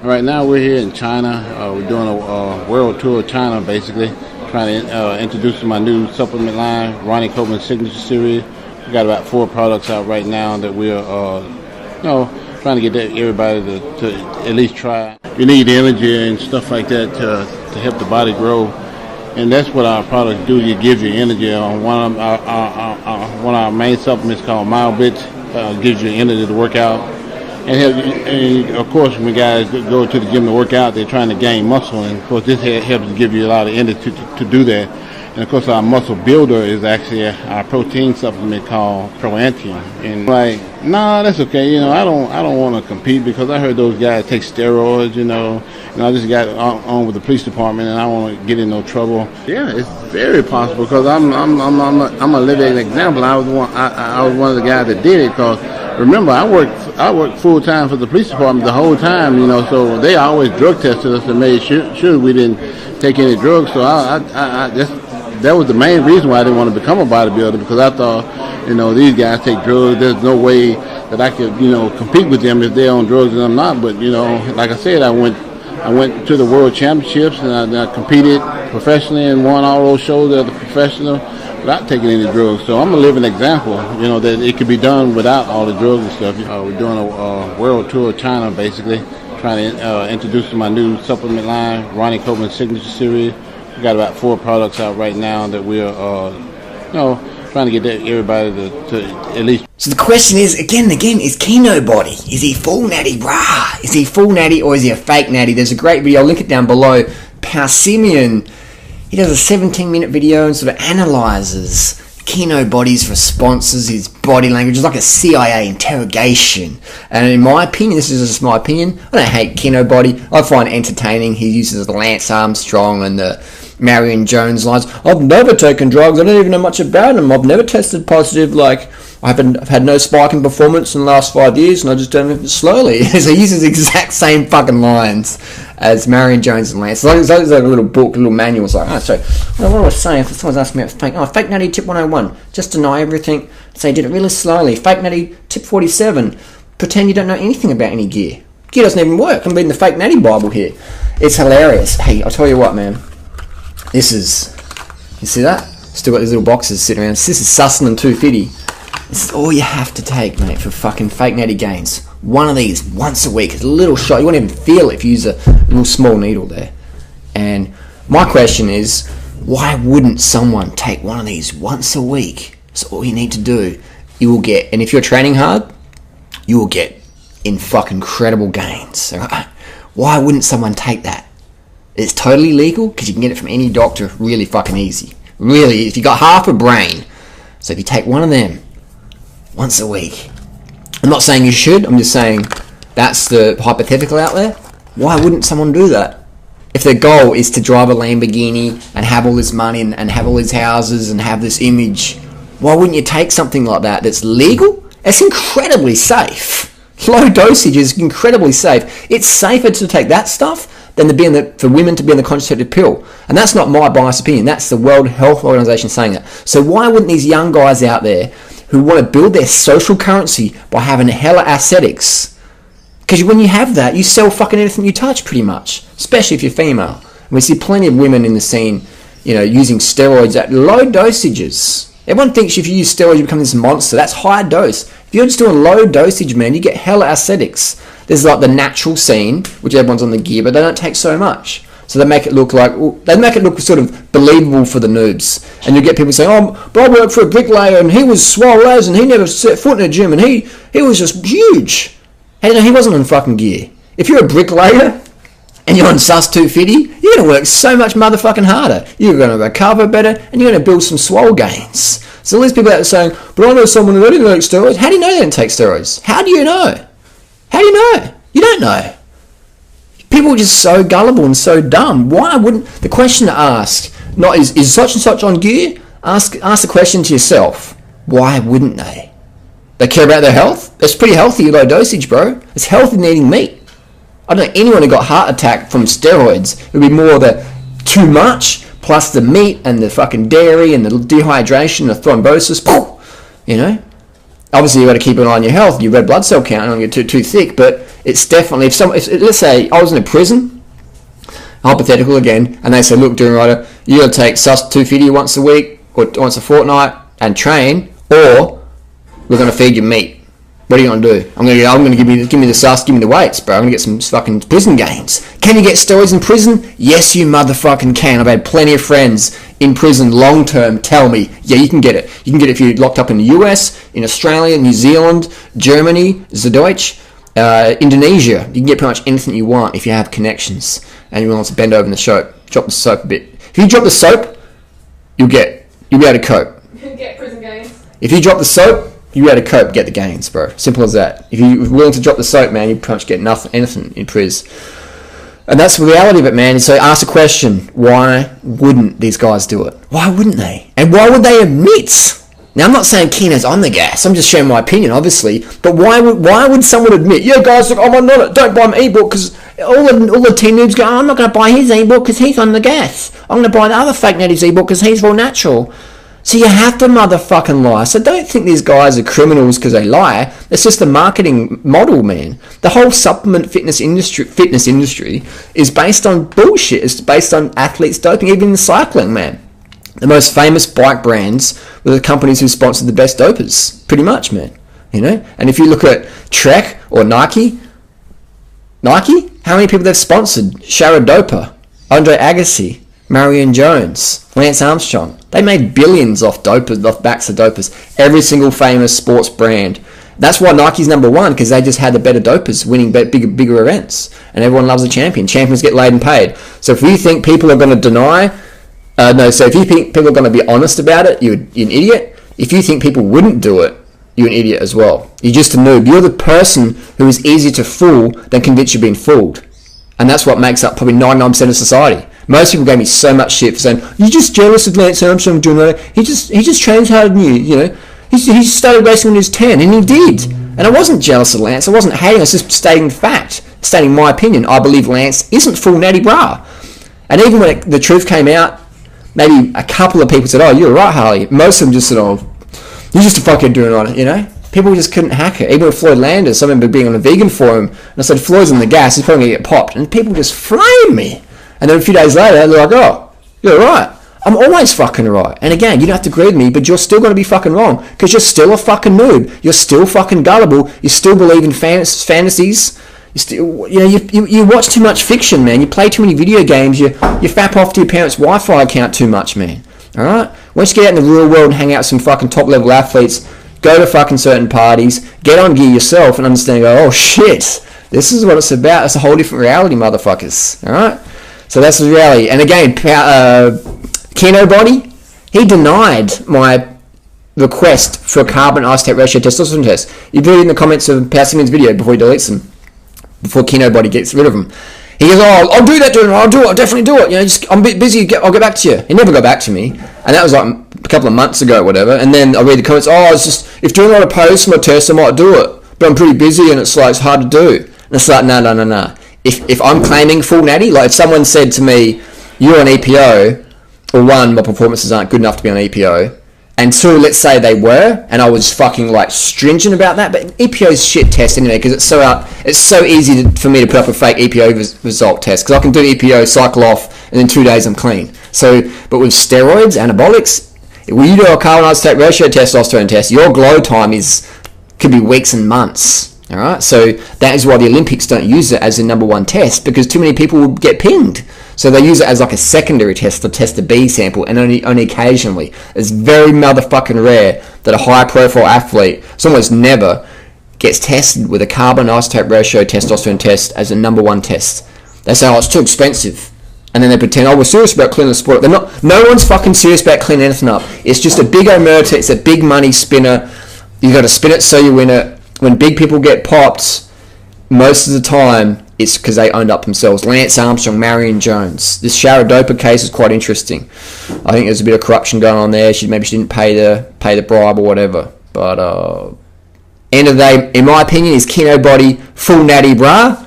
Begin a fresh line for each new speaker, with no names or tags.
Right now we're here in China. We're doing a world tour of China, basically, trying to introduce my new supplement line, Ronnie Copeland's Signature Series. We got about 4 products out right now that we're, trying to get everybody to at least try. You need energy and stuff like that to help the body grow, and that's what our products do. It gives you energy. One of our main supplements called Mild Bits gives you energy to work out. And of course, when guys go to the gym to work out, they're trying to gain muscle, and of course, this helps give you a lot of energy to do that. And of course, our muscle builder is actually our protein supplement called Proantium. And like, nah, that's okay. I don't want to compete because I heard those guys take steroids. And I just got on with the police department, and I don't want to get in no trouble. Yeah, it's very possible because I'm a living example. I was one of the guys that did it because. Remember, I worked full time for the police department the whole time, so they always drug tested us and made sure we didn't take any drugs. So that was the main reason why I didn't want to become a bodybuilder, because I thought, these guys take drugs. There's no way that I could, compete with them if they're on drugs and I'm not. But like I said, I went to the world championships and I competed professionally and won all those shows as a professional without taking any drugs. So I'm a living example, that it could be done without all the drugs and stuff. We're doing a world tour of China, basically, trying to introduce my new supplement line, Ronnie Copeland's Signature Series. We got about 4 products out right now that we're, trying to get everybody to at least.
So the question is, again, is Kinobody? Is he full natty, brah? Is he full natty or is he a fake natty? There's a great video, I'll link it down below. Simeon. He does a 17-minute video and sort of analyzes Kinobody's responses, his body language. It's like a CIA interrogation. And in my opinion, this is just my opinion, I don't hate Kinobody. I find it entertaining. He uses the Lance Armstrong and the Marion Jones lines. I've never taken drugs. I don't even know much about them. I've never tested positive. I've had no spike in performance in the last 5 years, and I just done it slowly. So he uses the exact same fucking lines as Marion Jones and Lance. It's like a little book, a little manual. It's like, what I was saying, if someone's asking me about fake natty tip 101, just deny everything. Say, did it really slowly. Fake natty tip 47, pretend you don't know anything about any gear. Gear doesn't even work. I'm reading the fake natty Bible here. It's hilarious. Hey, I'll tell you what, man. This is, you see that? Still got these little boxes sitting around. This is Sussman 250. This is all you have to take, mate, for fucking fake natty gains. One of these once a week. It's a little shot. You won't even feel it if you use a little small needle there. And my question is, why wouldn't someone take one of these once a week? That's all you need to do. You will get, and if you're training hard, you will get in fucking incredible gains. Right? Why wouldn't someone take that? It's totally legal because you can get it from any doctor really fucking easy. Really, if you got half a brain. So if you take one of them once a week. I'm not saying you should, I'm just saying that's the hypothetical out there. Why wouldn't someone do that? If their goal is to drive a Lamborghini and have all this money and have all these houses and have this image, why wouldn't you take something like that that's legal? It's incredibly safe. Low dosage is incredibly safe. It's safer to take that stuff than for women to be on the contraceptive pill. And that's not my biased opinion. That's the World Health Organization saying that. So why wouldn't these young guys out there who want to build their social currency by having hella aesthetics? Because when you have that, you sell fucking anything you touch pretty much, especially if you're female. And we see plenty of women in the scene, using steroids at low dosages. Everyone thinks if you use steroids, you become this monster. That's high dose. If you're just doing low dosage, man, you get hella aesthetics. There's like the natural scene, which everyone's on the gear, but they don't take so much. So they make it look sort of believable for the noobs. And you get people saying, oh, but I worked for a bricklayer and he was swole as and he never set foot in a gym and he was just huge. Hey, he wasn't on fucking gear. If you're a bricklayer and you're on Sus 250, you're going to work so much motherfucking harder. You're going to recover better and you're going to build some swole gains. So all these people out there saying, but I know someone who didn't take steroids. How do you know they didn't take steroids? How do you know? How do you know? You don't know. People are just so gullible and so dumb. Why wouldn't... The question to ask, not is such and such on gear? Ask the question to yourself. Why wouldn't they? They care about their health? It's pretty healthy, low dosage, bro. It's healthier than eating meat. I don't know anyone who got heart attack from steroids. It would be more the too much, plus the meat and the fucking dairy and the dehydration, the thrombosis. Obviously, you've got to keep an eye on your health, your red blood cell count, don't get too thick, but it's definitely, let's say I was in a prison, hypothetical again, and they say, look, doing rider, you got to take sus 250 once a week or once a fortnight and train, or we're going to feed you meat. What are you going to do? I'm going to give me the sus, give me the weights, bro. I'm going to get some fucking prison gains. Can you get steroids in prison? Yes, you motherfucking can. I've had plenty of friends in prison long term tell me, yeah, you can get it. You can get it if you're locked up in the US, in Australia, New Zealand, Germany, Deutsch, Indonesia. You can get pretty much anything you want if you have connections and you're willing to bend over in the soap, drop the soap a bit. If you drop the soap, you'll be able to cope.
Get prison gains.
If you drop the soap, you'll be able to cope, get the gains, bro. Simple as that. If you're willing to drop the soap, man, you pretty much get anything in Priz. And that's the reality of it, man. So ask the question, why wouldn't these guys do it? Why wouldn't they? And why would they admit? Now, I'm not saying Keno's on the gas. I'm just sharing my opinion, obviously. But why would someone admit, yeah, guys, look, I'm on it. Don't buy my ebook, because all the teen noobs go, oh, I'm not going to buy his ebook because he's on the gas. I'm going to buy the other fake natty's ebook because he's all natural. So you have to motherfucking lie. So don't think these guys are criminals because they lie. It's just the marketing model, man. The whole supplement fitness industry is based on bullshit. It's based on athletes doping, even in cycling, man. The most famous bike brands were the companies who sponsored the best dopers, pretty much, man. You know? And if you look at Trek or Nike, how many people they've sponsored? Shara Dopa, Andre Agassi, Marion Jones, Lance Armstrong. They made billions off backs of dopers. Every single famous sports brand. That's why Nike's number one, because they just had the better dopers winning bigger events. And everyone loves a champion. Champions get laid and paid. So if you think people are going to if you think people are going to be honest about it, you're an idiot. If you think people wouldn't do it, you're an idiot as well. You're just a noob. You're the person who is easier to fool than convince you're being fooled. And that's what makes up probably 99% of society. Most people gave me so much shit for saying, you're just jealous of Lance Armstrong doing that. He just trains harder than you, know. He started racing when he was 10, and he did. And I wasn't jealous of Lance. I wasn't hating. I was just stating fact, stating my opinion. I believe Lance isn't full natty bra. And even when the truth came out, maybe a couple of people said, oh, you're right, Harley. Most of them just said, oh, you're just a fucking doing on it, you know. People just couldn't hack it. Even with Floyd Landers, I remember being on a vegan forum, and I said, Floyd's on the gas, he's probably going to get popped. And people just flamed me. And then a few days later, they're like, oh, you're right. I'm always fucking right. And again, you don't have to agree with me, but you're still going to be fucking wrong, because you're still a fucking noob. You're still fucking gullible. You still believe in fantasies. You still, you watch too much fiction, man. You play too many video games. You fap off to your parents' Wi-Fi account too much, man. All right? Once you get out in the real world and hang out with some fucking top-level athletes, go to fucking certain parties, get on gear yourself, and understand, oh, shit, this is what it's about. It's a whole different reality, motherfuckers. All right? So that's the reality. And again, Kinobody, he denied my request for a carbon isotope ratio testosterone test. You put it in the comments of Power Simeon's video before he deletes them, before Kinobody gets rid of them. He goes, oh, I'll do that, dude. I'll do it. I'll definitely do it. I'm a bit busy. I'll get back to you. He never got back to me. And that was like a couple of months ago, whatever. And then I read the comments, it's just, if doing a lot of posts on my test, I might do it. But I'm pretty busy and it's hard to do. And it's like, no. If I'm claiming full natty, like if someone said to me, you're on EPO, or one, my performances aren't good enough to be on EPO, and two, let's say they were, and I was fucking stringent about that, but EPO's shit test anyway, because it's so easy for me to put up a fake EPO result test, because I can do EPO, cycle off, and in 2 days I'm clean. So, but with steroids, anabolics, when you do a carbon isotope ratio testosterone test, your glow time could be weeks and months. All right, so that is why the Olympics don't use it as the number one test, because too many people will get pinged. So they use it as like a secondary test to test the B sample, and only occasionally. It's very motherfucking rare that a high-profile athlete, it's almost never, gets tested with a carbon isotope ratio testosterone test as a number one test. They say, it's too expensive. And then they pretend, we're serious about cleaning the sport. They're not. No one's fucking serious about cleaning anything up. It's just a big omerta. It's a big money spinner. You got to spin it so you win it. When big people get popped, most of the time it's because they owned up themselves. Lance Armstrong, Marion Jones. This Shara Dopa case is quite interesting. I think there's a bit of corruption going on there. Maybe she didn't pay the bribe or whatever. But end of the day, in my opinion, is Kinobody full natty bra?